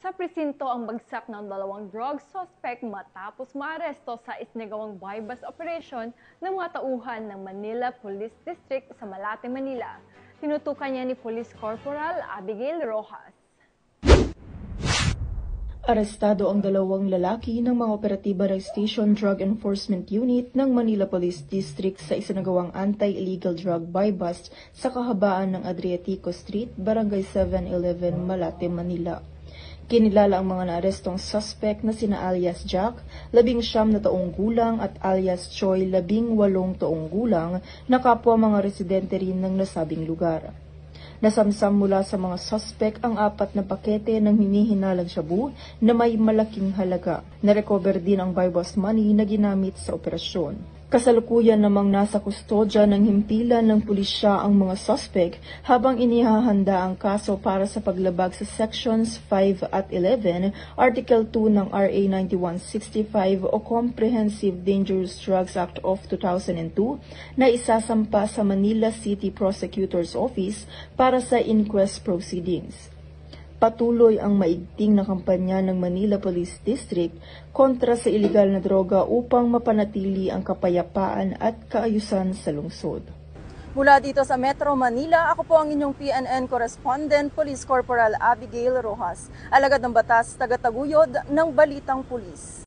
Sa presinto ang bagsak ng dalawang drug suspect matapos maaresto sa isinagawang buy-bust operation ng mga tauhan ng Manila Police District sa Malate, Manila. Tinutukan niya ni Police Corporal Abigail Rojas. Arestado ang dalawang lalaki ng mga operatiba ng Station Drug Enforcement Unit ng Manila Police District sa isinagawang anti-illegal drug buy-bust sa kahabaan ng Adriatico Street, Barangay 711, Malate, Manila. Kinilala ang mga naarestong suspect na sina alias Jack, 19 na taong gulang at alias Choi, 18 taong gulang na kapwa mga residente rin ng nasabing lugar. Nasamsam mula sa mga suspect ang 4 na pakete ng hinihinalang shabu na may malaking halaga. Narecover din ang buy-bust money na ginamit sa operasyon. Kasalukuyan namang nasa kustodya ng himpilan ng pulisya ang mga suspect habang inihahanda ang kaso para sa paglabag sa Sections 5 at 11, Article 2 ng RA 9165 o Comprehensive Dangerous Drugs Act of 2002 na isasampa sa Manila City Prosecutor's Office para sa inquest proceedings. Patuloy ang maigting na kampanya ng Manila Police District kontra sa iligal na droga upang mapanatili ang kapayapaan at kaayusan sa lungsod. Mula dito sa Metro Manila, ako po ang inyong PNN correspondent, Police Corporal Abigail Rojas, alagad ng batas, tagataguyod ng Balitang Pulis.